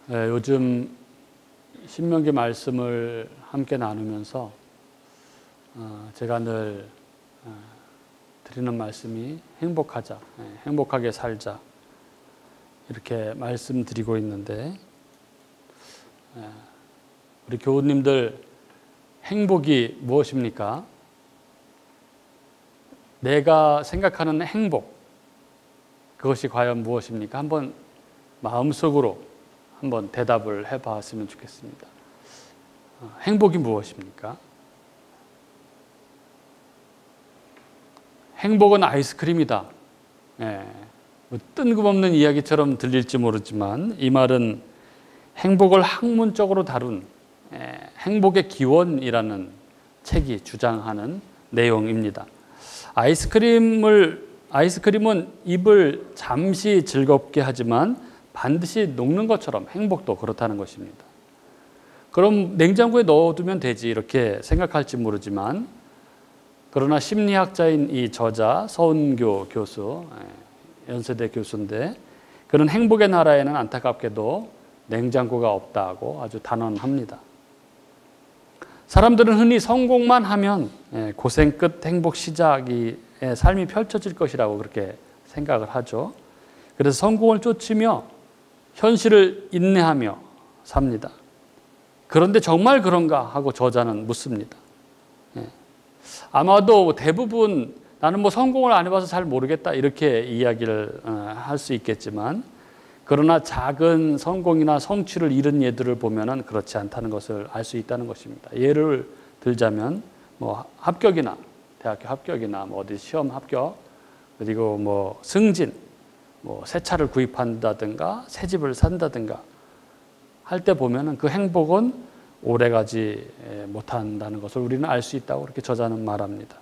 요즘 신명기 말씀을 함께 나누면서 제가 늘 드리는 말씀이 행복하자, 행복하게 살자 이렇게 말씀드리고 있는데, 우리 교우님들 행복이 무엇입니까? 내가 생각하는 행복, 그것이 과연 무엇입니까? 한번 마음속으로 한번 대답을 해봤으면 좋겠습니다. 행복이 무엇입니까? 행복은 아이스크림이다. 뭐 뜬금없는 이야기처럼 들릴지 모르지만 이 말은 행복을 학문적으로 다룬 행복의 기원이라는 책이 주장하는 내용입니다. 아이스크림은 입을 잠시 즐겁게 하지만 반드시 녹는 것처럼 행복도 그렇다는 것입니다. 그럼 냉장고에 넣어두면 되지 이렇게 생각할지 모르지만, 그러나 심리학자인 이 저자 서은교 교수, 연세대 교수인데, 그는 행복의 나라에는 안타깝게도 냉장고가 없다고 아주 단언합니다. 사람들은 흔히 성공만 하면 고생 끝 행복 시작이 삶이 펼쳐질 것이라고 그렇게 생각을 하죠. 그래서 성공을 쫓으며 현실을 인내하며 삽니다. 그런데 정말 그런가 하고 저자는 묻습니다. 아마도 대부분 나는 뭐 성공을 안 해봐서 잘 모르겠다 이렇게 이야기를 할 수 있겠지만, 그러나 작은 성공이나 성취를 이룬 예들을 보면은 그렇지 않다는 것을 알 수 있다는 것입니다. 예를 들자면 뭐 합격이나 대학교 합격이나 뭐 어디 시험 합격, 그리고 뭐 승진, 뭐 새 차를 구입한다든가 새 집을 산다든가 할 때 보면은 그 행복은 오래가지 못한다는 것을 우리는 알 수 있다고 그렇게 저자는 말합니다.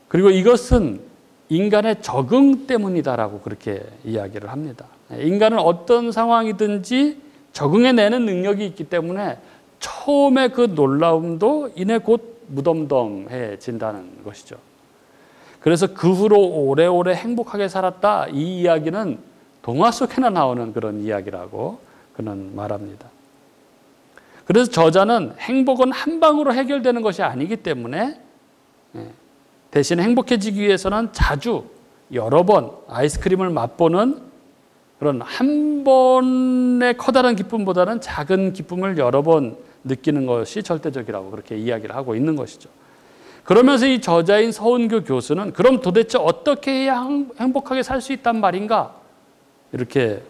그리고 이것은 인간의 적응 때문이다라고 그렇게 이야기를 합니다. 인간은 어떤 상황이든지 적응해내는 능력이 있기 때문에 처음에 그 놀라움도 이내 곧 무덤덤해진다는 것이죠. 그래서 그 후로 오래오래 행복하게 살았다, 이 이야기는 동화 속에나 나오는 그런 이야기라고 그는 말합니다. 그래서 저자는 행복은 한 방으로 해결되는 것이 아니기 때문에 대신 행복해지기 위해서는 자주 여러 번 아이스크림을 맛보는 그런 한 번의 커다란 기쁨보다는 작은 기쁨을 여러 번 느끼는 것이 절대적이라고 그렇게 이야기를 하고 있는 것이죠. 그러면서 이 저자인 서은교 교수는 그럼 도대체 어떻게 해야 행복하게 살 수 있단 말인가? 이렇게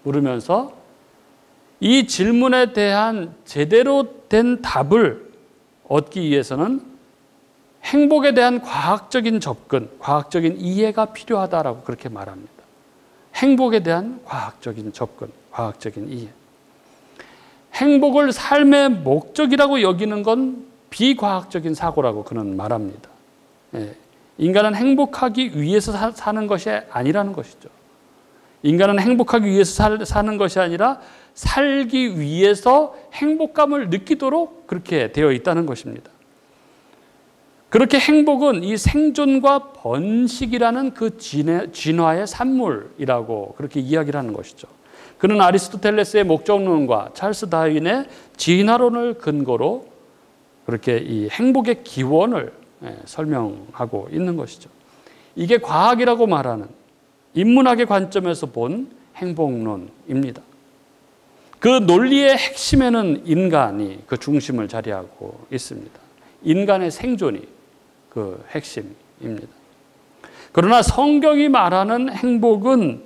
물으면서 이 질문에 대한 제대로 된 답을 얻기 위해서는 행복에 대한 과학적인 접근, 과학적인 이해가 필요하다라고 그렇게 말합니다. 행복에 대한 과학적인 접근, 과학적인 이해. 행복을 삶의 목적이라고 여기는 건 비과학적인 사고라고 그는 말합니다. 인간은 행복하기 위해서 사는 것이 아니라는 것이죠. 인간은 행복하기 위해서 사는 것이 아니라 살기 위해서 행복감을 느끼도록 그렇게 되어 있다는 것입니다. 그렇게 행복은 이 생존과 번식이라는 그 진화의 산물이라고 그렇게 이야기를 하는 것이죠. 그는 아리스토텔레스의 목적론과 찰스 다윈의 진화론을 근거로 그렇게 이 행복의 기원을 설명하고 있는 것이죠. 이게 과학이라고 말하는 인문학의 관점에서 본 행복론입니다. 그 논리의 핵심에는 인간이 그 중심을 자리하고 있습니다. 인간의 생존이 그 핵심입니다. 그러나 성경이 말하는 행복은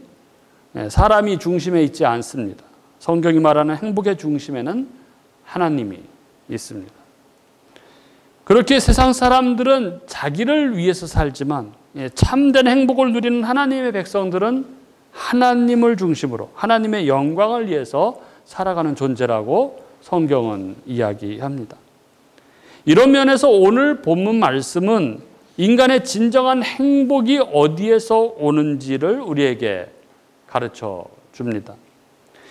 사람이 중심에 있지 않습니다. 성경이 말하는 행복의 중심에는 하나님이 있습니다. 그렇게 세상 사람들은 자기를 위해서 살지만 참된 행복을 누리는 하나님의 백성들은 하나님을 중심으로 하나님의 영광을 위해서 살아가는 존재라고 성경은 이야기합니다. 이런 면에서 오늘 본문 말씀은 인간의 진정한 행복이 어디에서 오는지를 우리에게 가르쳐 줍니다.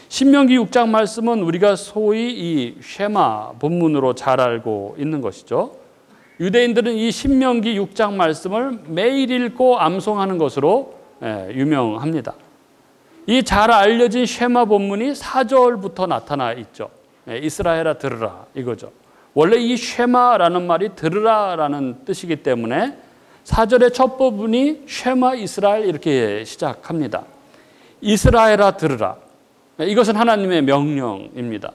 신명기 6장 말씀은 우리가 소위 이 쉐마 본문으로 잘 알고 있는 것이죠. 유대인들은 이 신명기 6장 말씀을 매일 읽고 암송하는 것으로 유명합니다. 이 잘 알려진 쉐마 본문이 4절부터 나타나 있죠. 이스라엘아 들으라 이거죠. 원래 이 쉐마라는 말이 들으라라는 뜻이기 때문에 4절의 첫 부분이 쉐마 이스라엘 이렇게 시작합니다. 이스라엘아 들으라. 이것은 하나님의 명령입니다.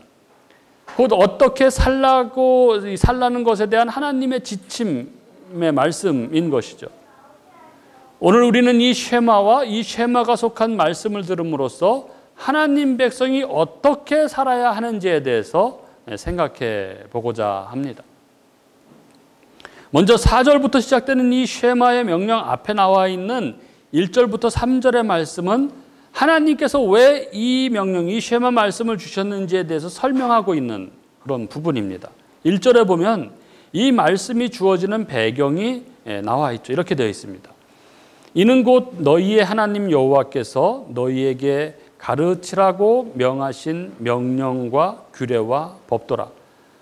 곧 어떻게 살라는 것에 대한 하나님의 지침의 말씀인 것이죠. 오늘 우리는 이 쉐마와 이 쉐마가 속한 말씀을 들음으로써 하나님 백성이 어떻게 살아야 하는지에 대해서 생각해 보고자 합니다. 먼저 4절부터 시작되는 이 쉐마의 명령 앞에 나와 있는 1절부터 3절의 말씀은 하나님께서 왜 이 명령, 이 쉐마 말씀을 주셨는지에 대해서 설명하고 있는 그런 부분입니다. 1절에 보면 이 말씀이 주어지는 배경이 나와 있죠. 이렇게 되어 있습니다. 이는 곧 너희의 하나님 여호와께서 너희에게 가르치라고 명하신 명령과 규례와 법도라.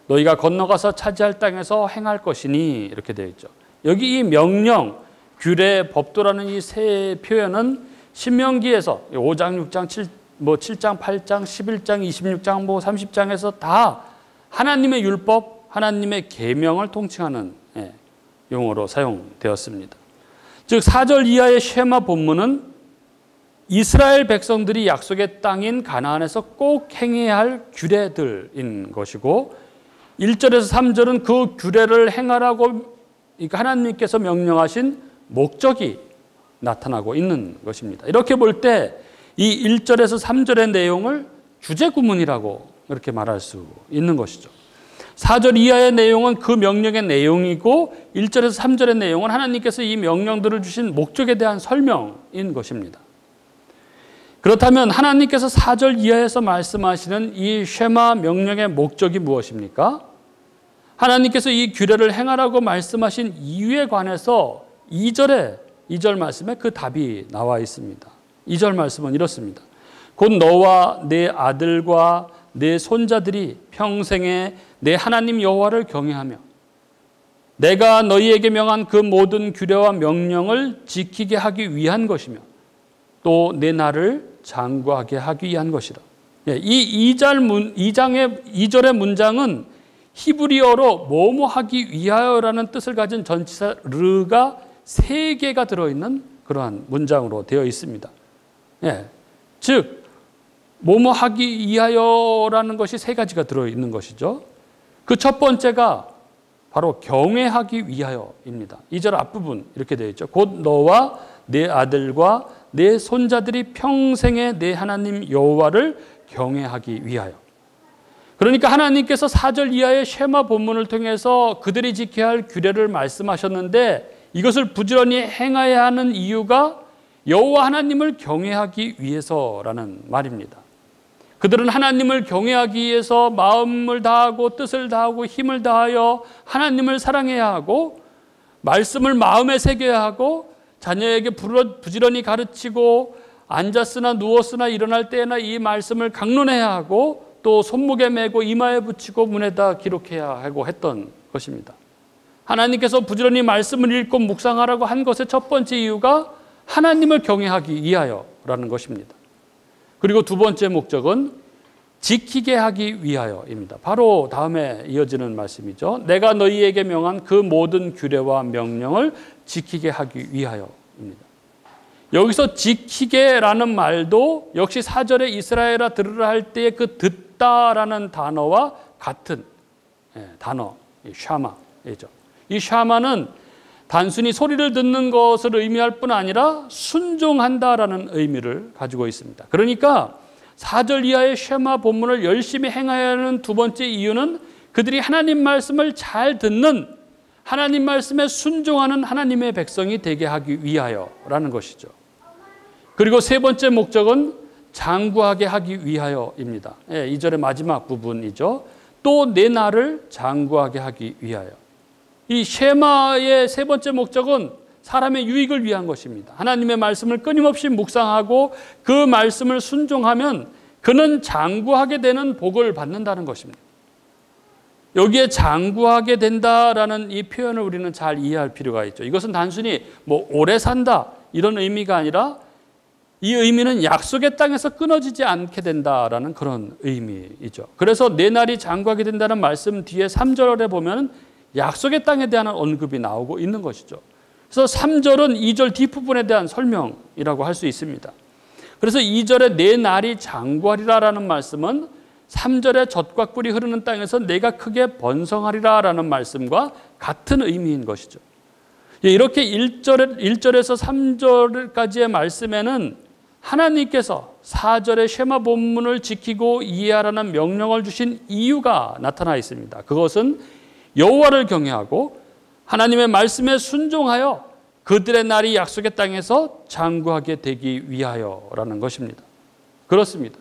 너희가 건너가서 차지할 땅에서 행할 것이니 이렇게 되어 있죠. 여기 이 명령, 규례, 법도라는 이 세 표현은 신명기에서 5장, 6장, 7장, 8장, 11장, 26장, 30장에서 다 하나님의 율법, 하나님의 계명을 통칭하는 용어로 사용되었습니다. 즉 4절 이하의 쉐마 본문은 이스라엘 백성들이 약속의 땅인 가나안에서 꼭 행해야 할 규례들인 것이고 1절에서 3절은 그 규례를 행하라고 하나님께서 명령하신 목적이 나타나고 있는 것입니다. 이렇게 볼 때 이 1절에서 3절의 내용을 주제구문이라고 이렇게 말할 수 있는 것이죠. 4절 이하의 내용은 그 명령의 내용이고 1절에서 3절의 내용은 하나님께서 이 명령들을 주신 목적에 대한 설명인 것입니다. 그렇다면 하나님께서 4절 이하에서 말씀하시는 이 쉐마 명령의 목적이 무엇입니까? 하나님께서 이 규례를 행하라고 말씀하신 이유에 관해서 2절 말씀에 그 답이 나와 있습니다. 2절 말씀은 이렇습니다. 곧 너와 내 아들과 내 손자들이 평생에 내 하나님 여호와를 경외하며 내가 너희에게 명한 그 모든 규례와 명령을 지키게 하기 위한 것이며 또 내 날을 장구하게 하기 위한 것이라. 이 2절의 문장은 히브리어로 뭐뭐 하기 위하여라는 뜻을 가진 전치사 르가 3개가 들어있는 그러한 문장으로 되어 있습니다. 즉 뭐뭐 하기 위하여라는 것이 3가지가 들어있는 것이죠. 그 첫 번째가 바로 경외하기 위하여입니다. 2절 앞부분 이렇게 되어 있죠. 곧 너와 내 아들과 내 손자들이 평생에 내 하나님 여호와를 경외하기 위하여. 그러니까 하나님께서 4절 이하의 쉐마 본문을 통해서 그들이 지켜야 할 규례를 말씀하셨는데 이것을 부지런히 행해야 하는 이유가 여호와 하나님을 경외하기 위해서라는 말입니다. 그들은 하나님을 경외하기 위해서 마음을 다하고 뜻을 다하고 힘을 다하여 하나님을 사랑해야 하고 말씀을 마음에 새겨야 하고 자녀에게 부지런히 가르치고 앉았으나 누웠으나 일어날 때나 이 말씀을 강론해야 하고 또 손목에 메고 이마에 붙이고 문에다 기록해야 하고 했던 것입니다. 하나님께서 부지런히 말씀을 읽고 묵상하라고 한 것의 첫 번째 이유가 하나님을 경외하기 위하여라는 것입니다. 그리고 두 번째 목적은 지키게 하기 위하여입니다. 바로 다음에 이어지는 말씀이죠. 내가 너희에게 명한 그 모든 규례와 명령을 지키게 하기 위하여입니다. 여기서 지키게라는 말도 역시 4절에 이스라엘아 들으라 할 때의 그 듣다라는 단어와 같은 단어, 샤마이죠. 이 샤마는 단순히 소리를 듣는 것을 의미할 뿐 아니라 순종한다라는 의미를 가지고 있습니다. 그러니까 4절 이하의 쉐마 본문을 열심히 행해야 하는 두 번째 이유는 그들이 하나님 말씀을 잘 듣는 하나님 말씀에 순종하는 하나님의 백성이 되게 하기 위하여라는 것이죠. 그리고 세 번째 목적은 장구하게 하기 위하여입니다. 2절의 마지막 부분이죠. 또 내 날을 장구하게 하기 위하여. 이 쉐마의 세 번째 목적은 사람의 유익을 위한 것입니다. 하나님의 말씀을 끊임없이 묵상하고 그 말씀을 순종하면 그는 장구하게 되는 복을 받는다는 것입니다. 여기에 장구하게 된다라는 이 표현을 우리는 잘 이해할 필요가 있죠. 이것은 단순히 오래 산다 이런 의미가 아니라 이 의미는 약속의 땅에서 끊어지지 않게 된다라는 그런 의미이죠. 그래서 내 날이 장구하게 된다는 말씀 뒤에 3절에 보면 약속의 땅에 대한 언급이 나오고 있는 것이죠. 그래서 3절은 2절 뒷부분에 대한 설명이라고 할 수 있습니다. 그래서 2절에 내 날이 장구하리라라는 말씀은 3절에 젖과 꿀이 흐르는 땅에서 내가 크게 번성하리라라는 말씀과 같은 의미인 것이죠. 이렇게 1절에서 3절까지의 말씀에는 하나님께서 4절의 쉐마 본문을 지키고 이해하라는 명령을 주신 이유가 나타나 있습니다. 그것은 여호와를 경외하고 하나님의 말씀에 순종하여 그들의 날이 약속의 땅에서 장구하게 되기 위하여라는 것입니다. 그렇습니다.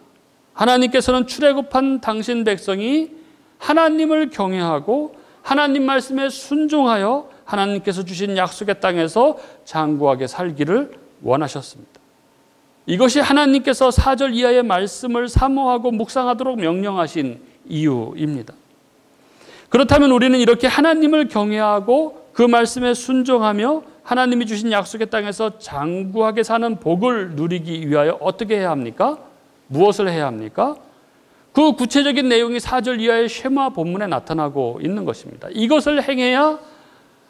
하나님께서는 출애굽한 당신 백성이 하나님을 경외하고 하나님 말씀에 순종하여 하나님께서 주신 약속의 땅에서 장구하게 살기를 원하셨습니다. 이것이 하나님께서 4절 이하의 말씀을 사모하고 묵상하도록 명령하신 이유입니다. 그렇다면 우리는 이렇게 하나님을 경외하고 그 말씀에 순종하며 하나님이 주신 약속의 땅에서 장구하게 사는 복을 누리기 위하여 어떻게 해야 합니까? 무엇을 해야 합니까? 그 구체적인 내용이 4절 이하의 쉐마 본문에 나타나고 있는 것입니다. 이것을 행해야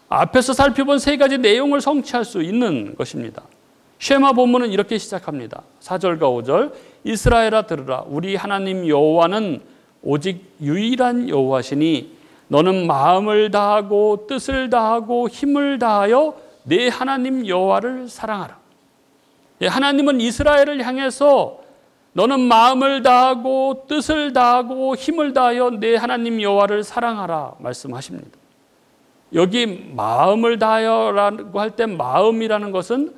앞에서 살펴본 세 가지 내용을 성취할 수 있는 것입니다. 쉐마 본문은 이렇게 시작합니다. 4절과 5절 이스라엘아 들으라 우리 하나님 여호와는 오직 유일한 여호와시니 너는 마음을 다하고 뜻을 다하고 힘을 다하여 내 하나님 여호와를 사랑하라. 하나님은 이스라엘을 향해서 너는 마음을 다하고 뜻을 다하고 힘을 다하여 내 하나님 여호와를 사랑하라 말씀하십니다. 여기 마음을 다하여라고 할 때 마음이라는 것은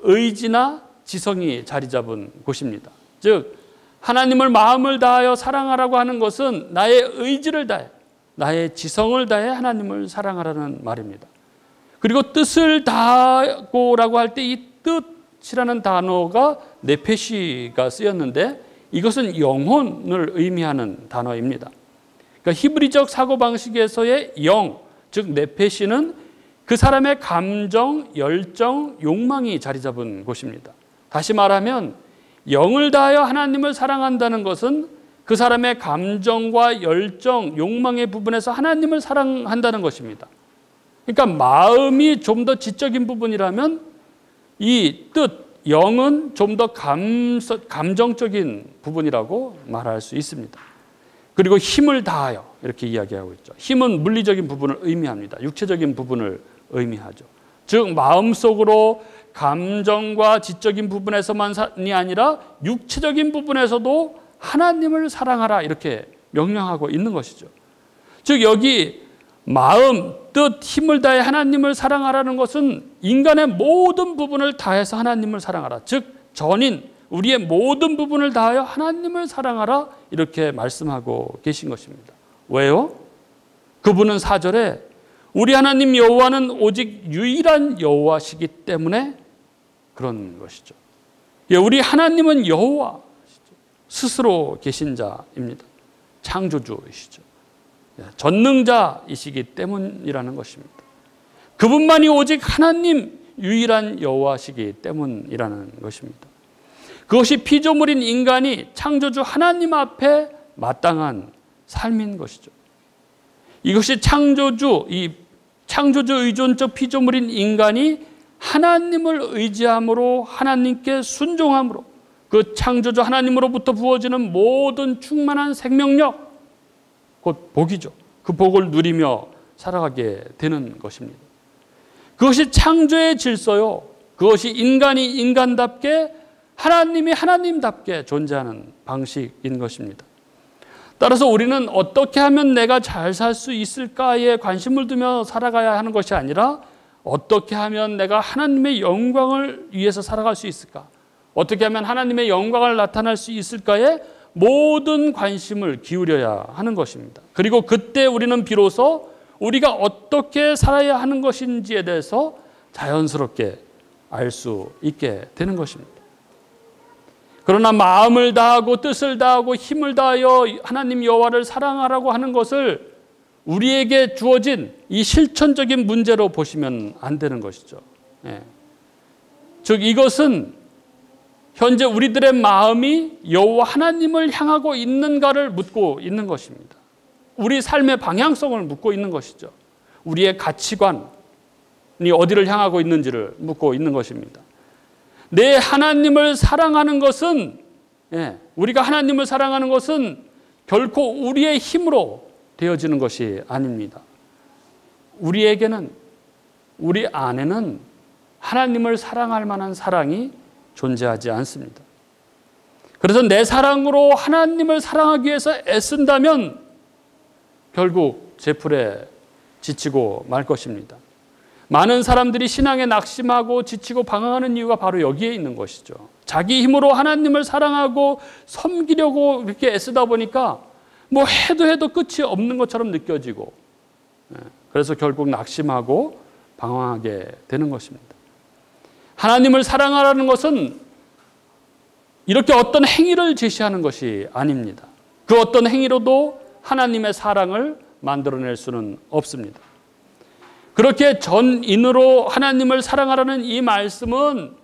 의지나 지성이 자리 잡은 곳입니다. 즉 하나님을 마음을 다하여 사랑하라고 하는 것은 나의 의지를 다해 나의 지성을 다해 하나님을 사랑하라는 말입니다. 그리고 뜻을 다하고라고 할 때 이 뜻이라는 단어가 네페시가 쓰였는데 이것은 영혼을 의미하는 단어입니다. 그러니까 히브리적 사고방식에서의 영, 즉 네페시는 그 사람의 감정, 열정, 욕망이 자리 잡은 곳입니다. 다시 말하면 영을 다하여 하나님을 사랑한다는 것은 그 사람의 감정과 열정, 욕망의 부분에서 하나님을 사랑한다는 것입니다. 그러니까 마음이 좀 더 지적인 부분이라면 이 뜻, 영은 좀 더 감정적인 부분이라고 말할 수 있습니다. 그리고 힘을 다하여 이렇게 이야기하고 있죠. 힘은 물리적인 부분을 의미합니다. 육체적인 부분을 의미하죠. 즉 마음속으로 감정과 지적인 부분에서만이 아니라 육체적인 부분에서도 하나님을 사랑하라 이렇게 명령하고 있는 것이죠. 즉 여기 마음, 뜻, 힘을 다해 하나님을 사랑하라는 것은 인간의 모든 부분을 다해서 하나님을 사랑하라. 즉 전인 우리의 모든 부분을 다하여 하나님을 사랑하라 이렇게 말씀하고 계신 것입니다. 왜요? 그분은 4절에 우리 하나님 여호와는 오직 유일한 여호와시기 때문에 그런 것이죠. 우리 하나님은 여호와 스스로 계신 자입니다. 창조주이시죠. 전능자이시기 때문이라는 것입니다. 그분만이 오직 하나님 유일한 여호와시기 때문이라는 것입니다. 그것이 피조물인 인간이 창조주 하나님 앞에 마땅한 삶인 것이죠. 이것이 이 창조주 의존적 피조물인 인간이 하나님을 의지함으로 하나님께 순종함으로 그 창조주 하나님으로부터 부어지는 모든 충만한 생명력 곧 복이죠. 그 복을 누리며 살아가게 되는 것입니다. 그것이 창조의 질서요. 그것이 인간이 인간답게 하나님이 하나님답게 존재하는 방식인 것입니다. 따라서 우리는 어떻게 하면 내가 잘 살 수 있을까에 관심을 두며 살아가야 하는 것이 아니라 어떻게 하면 내가 하나님의 영광을 위해서 살아갈 수 있을까? 어떻게 하면 하나님의 영광을 나타낼 수 있을까에 모든 관심을 기울여야 하는 것입니다. 그리고 그때 우리는 비로소 우리가 어떻게 살아야 하는 것인지에 대해서 자연스럽게 알 수 있게 되는 것입니다. 그러나 마음을 다하고 뜻을 다하고 힘을 다하여 하나님 여호와를 사랑하라고 하는 것을 우리에게 주어진 이 실천적인 문제로 보시면 안 되는 것이죠. 즉 이것은 현재 우리들의 마음이 여호와 하나님을 향하고 있는가를 묻고 있는 것입니다. 우리 삶의 방향성을 묻고 있는 것이죠. 우리의 가치관이 어디를 향하고 있는지를 묻고 있는 것입니다. 내 하나님을 사랑하는 것은, 우리가 하나님을 사랑하는 것은 결코 우리의 힘으로 되어지는 것이 아닙니다. 우리에게는, 우리 안에는 하나님을 사랑할 만한 사랑이 존재하지 않습니다. 그래서 내 사랑으로 하나님을 사랑하기 위해서 애쓴다면 결국 제풀에 지치고 말 것입니다. 많은 사람들이 신앙에 낙심하고 지치고 방황하는 이유가 바로 여기에 있는 것이죠. 자기 힘으로 하나님을 사랑하고 섬기려고 이렇게 애쓰다 보니까 뭐 해도 끝이 없는 것처럼 느껴지고, 그래서 결국 낙심하고 방황하게 되는 것입니다. 하나님을 사랑하라는 것은 이렇게 어떤 행위를 제시하는 것이 아닙니다. 그 어떤 행위로도 하나님의 사랑을 만들어낼 수는 없습니다. 그렇게 전인으로 하나님을 사랑하라는 이 말씀은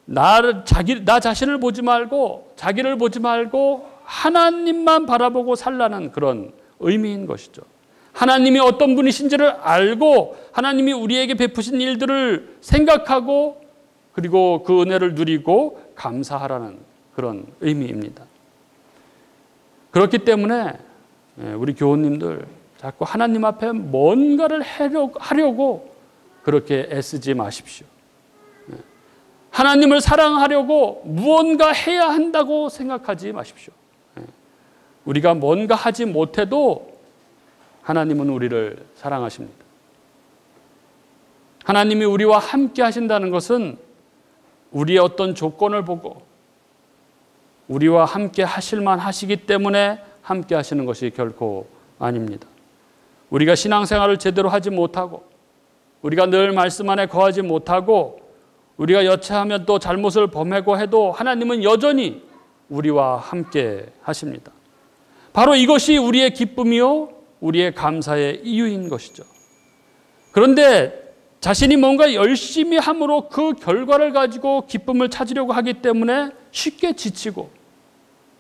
나 자신을 보지 말고, 자기를 보지 말고 하나님만 바라보고 살라는 그런 의미인 것이죠. 하나님이 어떤 분이신지를 알고 하나님이 우리에게 베푸신 일들을 생각하고 그리고 그 은혜를 누리고 감사하라는 그런 의미입니다. 그렇기 때문에 우리 교우님들 자꾸 하나님 앞에 뭔가를 하려고 그렇게 애쓰지 마십시오. 하나님을 사랑하려고 무언가 해야 한다고 생각하지 마십시오. 우리가 뭔가 하지 못해도 하나님은 우리를 사랑하십니다. 하나님이 우리와 함께 하신다는 것은 우리의 어떤 조건을 보고 우리와 함께 하실만 하시기 때문에 함께 하시는 것이 결코 아닙니다. 우리가 신앙생활을 제대로 하지 못하고 우리가 늘 말씀 안에 거하지 못하고 우리가 여차하면 또 잘못을 범하고 해도 하나님은 여전히 우리와 함께 하십니다. 바로 이것이 우리의 기쁨이요 우리의 감사의 이유인 것이죠. 그런데 자신이 뭔가 열심히 함으로 그 결과를 가지고 기쁨을 찾으려고 하기 때문에 쉽게 지치고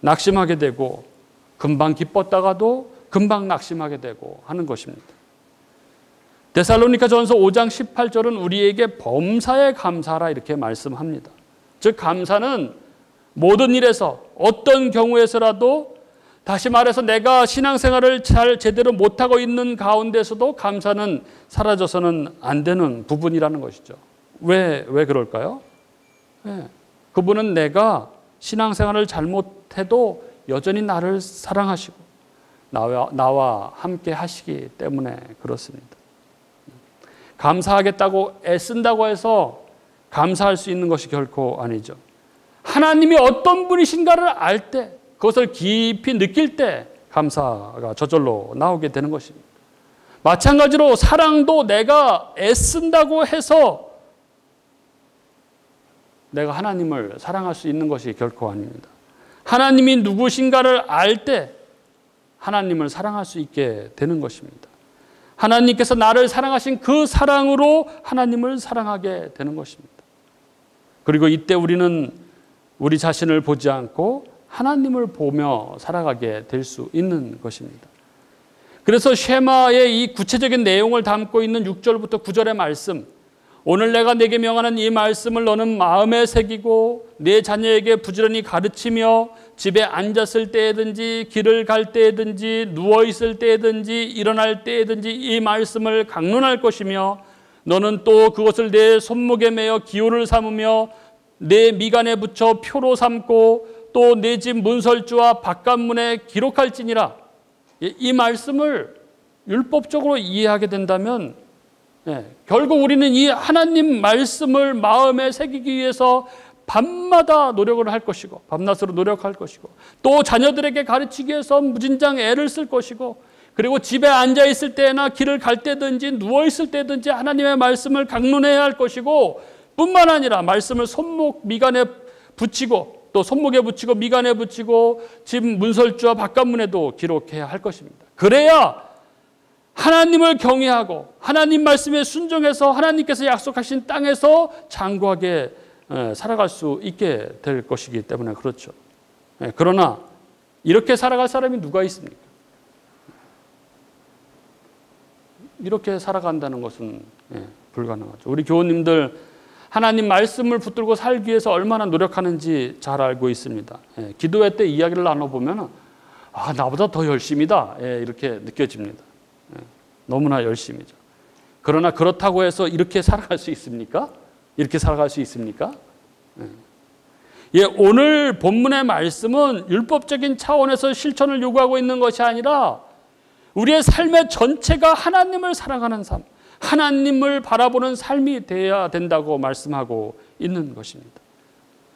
낙심하게 되고 금방 기뻤다가도 금방 낙심하게 되고 하는 것입니다. 데살로니가전서 5장 18절은 우리에게 범사에 감사하라 이렇게 말씀합니다. 즉 감사는 모든 일에서 어떤 경우에서라도, 다시 말해서 내가 신앙생활을 잘 제대로 못하고 있는 가운데서도 감사는 사라져서는 안 되는 부분이라는 것이죠. 왜 그럴까요? 그분은 내가 신앙생활을 잘못해도 여전히 나를 사랑하시고 나와 함께 하시기 때문에 그렇습니다. 감사하겠다고 애쓴다고 해서 감사할 수 있는 것이 결코 아니죠. 하나님이 어떤 분이신가를 알 때, 그것을 깊이 느낄 때 감사가 저절로 나오게 되는 것입니다. 마찬가지로 사랑도 내가 애쓴다고 해서 내가 하나님을 사랑할 수 있는 것이 결코 아닙니다. 하나님이 누구신가를 알 때 하나님을 사랑할 수 있게 되는 것입니다. 하나님께서 나를 사랑하신 그 사랑으로 하나님을 사랑하게 되는 것입니다. 그리고 이때 우리는 우리 자신을 보지 않고 하나님을 보며 살아가게 될 수 있는 것입니다. 그래서 쉐마의 이 구체적인 내용을 담고 있는 6절부터 9절의 말씀, 오늘 내가 내게 명하는 이 말씀을 너는 마음에 새기고 내 자녀에게 부지런히 가르치며 집에 앉았을 때든지 길을 갈 때든지 누워있을 때든지 일어날 때든지 이 말씀을 강론할 것이며 너는 또 그것을 내 손목에 매어 기호를 삼으며 내 미간에 붙여 표로 삼고 또 내 집 문설주와 바깥문에 기록할지니라. 이 말씀을 율법적으로 이해하게 된다면 결국 우리는 이 하나님 말씀을 마음에 새기기 위해서 밤마다 노력을 할 것이고 밤낮으로 노력할 것이고 또 자녀들에게 가르치기 위해서 무진장 애를 쓸 것이고 그리고 집에 앉아 있을 때나 길을 갈 때든지 누워 있을 때든지 하나님의 말씀을 강론해야 할 것이고 뿐만 아니라 말씀을 손목 미간에 붙이고 또 손목에 붙이고 미간에 붙이고 집 문설주와 바깥문에도 기록해야 할 것입니다. 그래야 하나님을 경외하고 하나님 말씀에 순종해서 하나님께서 약속하신 땅에서 장구하게 살아갈 수 있게 될 것이기 때문에 그렇죠. 그러나 이렇게 살아갈 사람이 누가 있습니까? 이렇게 살아간다는 것은 불가능하죠. 우리 교우님들 하나님 말씀을 붙들고 살기 위해서 얼마나 노력하는지 잘 알고 있습니다. 기도회 때 이야기를 나눠보면 나보다 더 열심이다 이렇게 느껴집니다. 너무나 열심이죠. 그러나 그렇다고 해서 이렇게 살아갈 수 있습니까? 이렇게 살아갈 수 있습니까? 오늘 본문의 말씀은 율법적인 차원에서 실천을 요구하고 있는 것이 아니라 우리의 삶의 전체가 하나님을 사랑하는 삶, 하나님을 바라보는 삶이 되어야 된다고 말씀하고 있는 것입니다.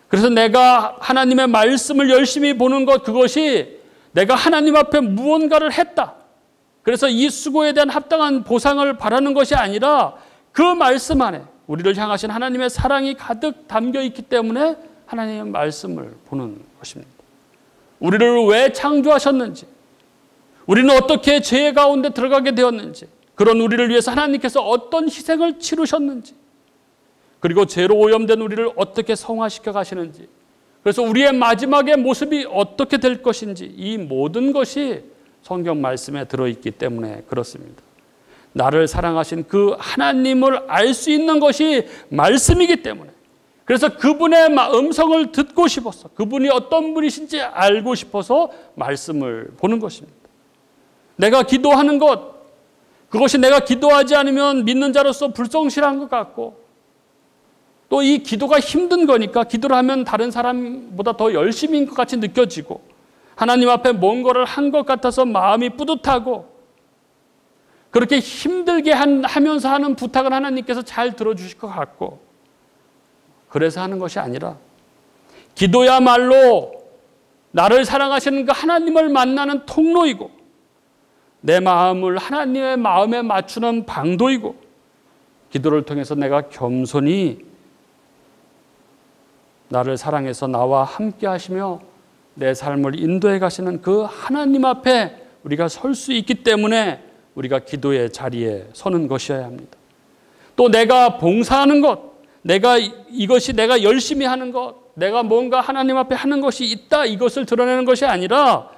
그래서 내가 하나님의 말씀을 열심히 보는 것, 그것이 내가 하나님 앞에 무언가를 했다, 그래서 이 수고에 대한 합당한 보상을 바라는 것이 아니라 그 말씀 안에 우리를 향하신 하나님의 사랑이 가득 담겨 있기 때문에 하나님의 말씀을 보는 것입니다. 우리를 왜 창조하셨는지, 우리는 어떻게 죄 가운데 들어가게 되었는지, 그런 우리를 위해서 하나님께서 어떤 희생을 치르셨는지, 그리고 죄로 오염된 우리를 어떻게 성화시켜 가시는지, 그래서 우리의 마지막의 모습이 어떻게 될 것인지, 이 모든 것이 성경 말씀에 들어있기 때문에 그렇습니다. 나를 사랑하신 그 하나님을 알 수 있는 것이 말씀이기 때문에, 그래서 그분의 음성을 듣고 싶어서, 그분이 어떤 분이신지 알고 싶어서 말씀을 보는 것입니다. 내가 기도하는 것, 그것이 내가 기도하지 않으면 믿는 자로서 불성실한 것 같고, 또 이 기도가 힘든 거니까 기도를 하면 다른 사람보다 더 열심인 것 같이 느껴지고, 하나님 앞에 뭔가를 한 것 같아서 마음이 뿌듯하고, 그렇게 힘들게 하면서 하는 부탁을 하나님께서 잘 들어주실 것 같고, 그래서 하는 것이 아니라 기도야말로 나를 사랑하시는 그 하나님을 만나는 통로이고, 내 마음을 하나님의 마음에 맞추는 방도이고, 기도를 통해서 내가 겸손히 나를 사랑해서 나와 함께 하시며 내 삶을 인도해 가시는 그 하나님 앞에 우리가 설 수 있기 때문에 우리가 기도의 자리에 서는 것이어야 합니다. 또 내가 봉사하는 것, 이것이 내가 열심히 하는 것, 내가 뭔가 하나님 앞에 하는 것이 있다, 이것을 드러내는 것이 아니라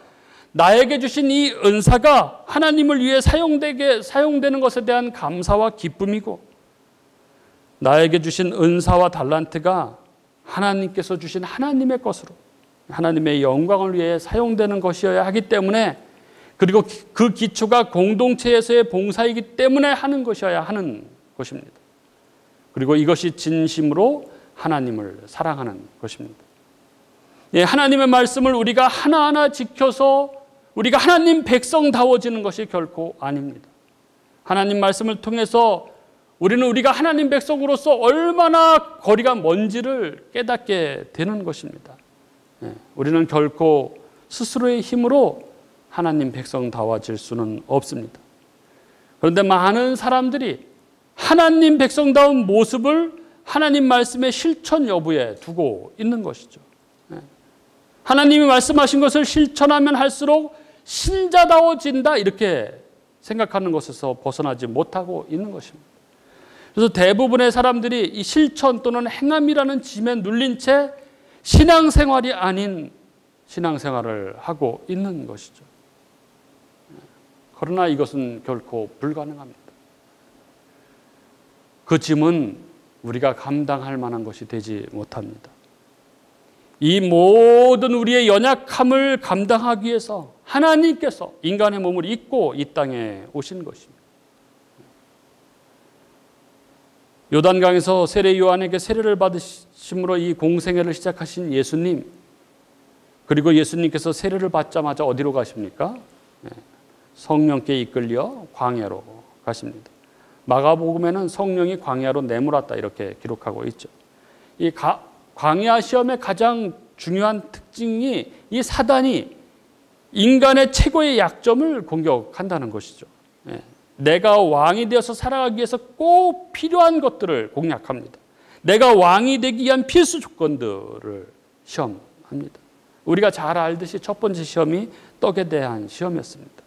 나에게 주신 이 은사가 하나님을 위해 사용되는 것에 대한 감사와 기쁨이고, 나에게 주신 은사와 달란트가 하나님께서 주신 하나님의 것으로 하나님의 영광을 위해 사용되는 것이어야 하기 때문에, 그리고 그 기초가 공동체에서의 봉사이기 때문에 하는 것이어야 하는 것입니다. 그리고 이것이 진심으로 하나님을 사랑하는 것입니다. 하나님의 말씀을 우리가 하나하나 지켜서 우리가 하나님 백성다워지는 것이 결코 아닙니다. 하나님 말씀을 통해서 우리는 우리가 하나님 백성으로서 얼마나 거리가 먼지를 깨닫게 되는 것입니다. 우리는 결코 스스로의 힘으로 하나님 백성다워질 수는 없습니다. 그런데 많은 사람들이 하나님 백성다운 모습을 하나님 말씀의 실천 여부에 두고 있는 것이죠. 하나님이 말씀하신 것을 실천하면 할수록 신자다워진다, 이렇게 생각하는 것에서 벗어나지 못하고 있는 것입니다. 그래서 대부분의 사람들이 이 실천 또는 행함이라는 짐에 눌린 채 신앙생활이 아닌 신앙생활을 하고 있는 것이죠. 그러나 이것은 결코 불가능합니다. 그 짐은 우리가 감당할 만한 것이 되지 못합니다. 이 모든 우리의 연약함을 감당하기 위해서 하나님께서 인간의 몸을 입고 이 땅에 오신 것입니다. 요단강에서 세례 요한에게 세례를 받으심으로 이 공생애를 시작하신 예수님, 그리고 예수님께서 세례를 받자마자 어디로 가십니까? 성령께 이끌려 광야로 가십니다. 마가복음에는 성령이 광야로 내몰았다, 이렇게 기록하고 있죠. 이 광야 시험의 가장 중요한 특징이 이 사단이 인간의 최고의 약점을 공격한다는 것이죠. 내가 왕이 되어서 살아가기 위해서 꼭 필요한 것들을 공략합니다. 내가 왕이 되기 위한 필수 조건들을 시험합니다. 우리가 잘 알듯이 첫 번째 시험이 떡에 대한 시험이었습니다.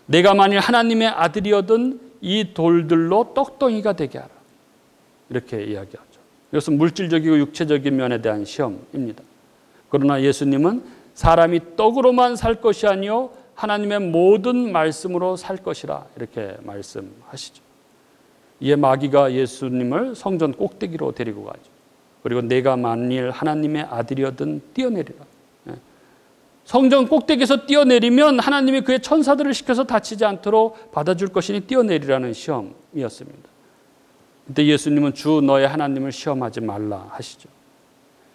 내가 만일 하나님의 아들이어든 이 돌들로 떡덩이가 되게 하라, 이렇게 이야기하죠. 이것은 물질적이고 육체적인 면에 대한 시험입니다. 그러나 예수님은 사람이 떡으로만 살 것이 아니요 하나님의 모든 말씀으로 살 것이라 이렇게 말씀하시죠. 이에 마귀가 예수님을 성전 꼭대기로 데리고 가죠. 그리고 내가 만일 하나님의 아들이었든 뛰어내리라. 성전 꼭대기에서 뛰어내리면 하나님이 그의 천사들을 시켜서 다치지 않도록 받아줄 것이니 뛰어내리라는 시험이었습니다. 그때 예수님은 주 너의 하나님을 시험하지 말라 하시죠.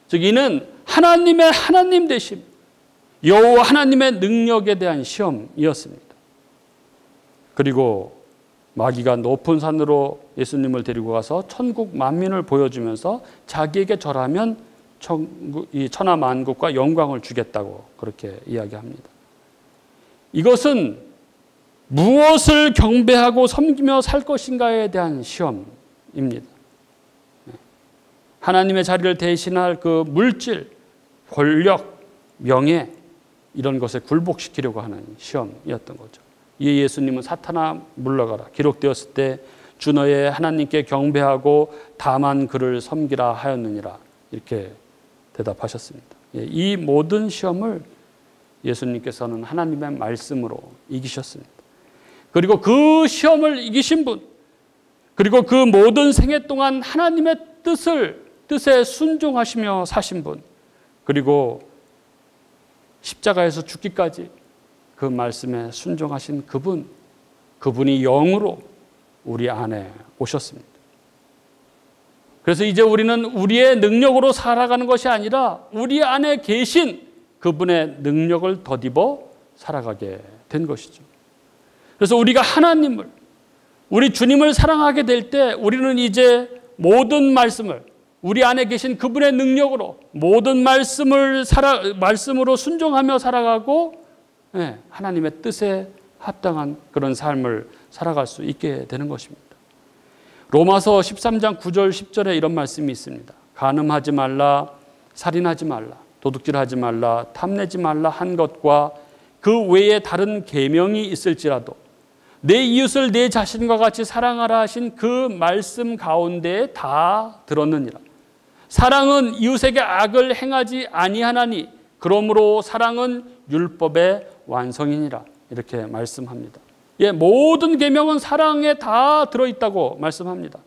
즉 이는 하나님의 하나님 되심, 여호와 하나님의 능력에 대한 시험이었습니다. 그리고 마귀가 높은 산으로 예수님을 데리고 가서 천국 만민을 보여주면서 자기에게 절하면 이 천하 만국과 영광을 주겠다고 그렇게 이야기합니다. 이것은 무엇을 경배하고 섬기며 살 것인가에 대한 시험입니다. 하나님의 자리를 대신할 그 물질, 권력, 명예 이런 것에 굴복시키려고 하는 시험이었던 거죠. 이에 예수님은 사탄아 물러가라. 기록되었을 때 주 너의 하나님께 경배하고 다만 그를 섬기라 하였느니라. 이렇게 대답하셨습니다. 이 모든 시험을 예수님께서는 하나님의 말씀으로 이기셨습니다. 그리고 그 시험을 이기신 분, 그리고 그 모든 생애 동안 하나님의 뜻에 순종하시며 사신 분, 그리고 십자가에서 죽기까지 그 말씀에 순종하신 그분이 영으로 우리 안에 오셨습니다. 그래서 이제 우리는 우리의 능력으로 살아가는 것이 아니라 우리 안에 계신 그분의 능력을 덧입어 살아가게 된 것이죠. 그래서 우리가 하나님을, 우리 주님을 사랑하게 될 때 우리는 이제 모든 말씀을 우리 안에 계신 그분의 능력으로 모든 말씀으로 순종하며 살아가고 하나님의 뜻에 합당한 그런 삶을 살아갈 수 있게 되는 것입니다. 로마서 13장 9절 10절에 이런 말씀이 있습니다. 간음하지 말라, 살인하지 말라, 도둑질하지 말라, 탐내지 말라 한 것과 그 외에 다른 계명이 있을지라도 내 이웃을 내 자신과 같이 사랑하라 하신 그 말씀 가운데에 다 들었느니라. 사랑은 이웃에게 악을 행하지 아니하나니 그러므로 사랑은 율법의 완성이니라. 이렇게 말씀합니다. 모든 계명은 사랑에 다 들어있다고 말씀합니다.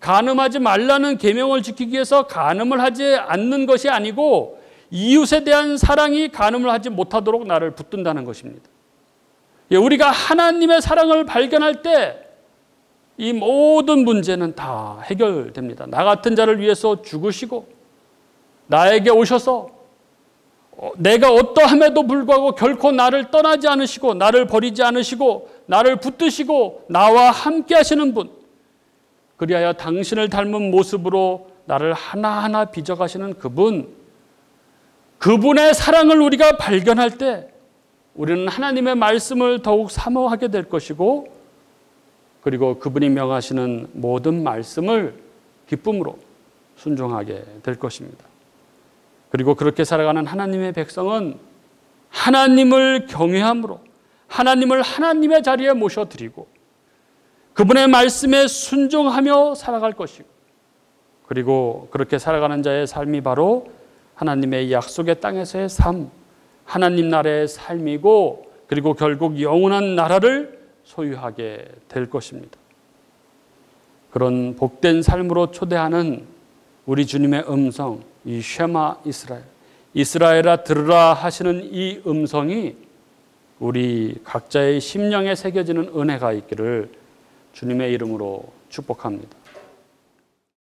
간음하지 말라는 계명을 지키기 위해서 간음을 하지 않는 것이 아니고 이웃에 대한 사랑이 간음을 하지 못하도록 나를 붙든다는 것입니다. 우리가 하나님의 사랑을 발견할 때 이 모든 문제는 다 해결됩니다. 나 같은 자를 위해서 죽으시고 나에게 오셔서 내가 어떠함에도 불구하고 결코 나를 떠나지 않으시고 나를 버리지 않으시고 나를 붙드시고 나와 함께 하시는 분, 그리하여 당신을 닮은 모습으로 나를 하나하나 빚어가시는 그분의 사랑을 우리가 발견할 때 우리는 하나님의 말씀을 더욱 사모하게 될 것이고, 그리고 그분이 명하시는 모든 말씀을 기쁨으로 순종하게 될 것입니다. 그리고 그렇게 살아가는 하나님의 백성은 하나님을 경외함으로 하나님을 하나님의 자리에 모셔드리고 그분의 말씀에 순종하며 살아갈 것이고, 그리고 그렇게 살아가는 자의 삶이 바로 하나님의 약속의 땅에서의 삶, 하나님 나라의 삶이고, 그리고 결국 영원한 나라를 소유하게 될 것입니다. 그런 복된 삶으로 초대하는 우리 주님의 음성, 이 쉐마 이스라엘, 이스라엘아 들으라 하시는 이 음성이 우리 각자의 심령에 새겨지는 은혜가 있기를 주님의 이름으로 축복합니다.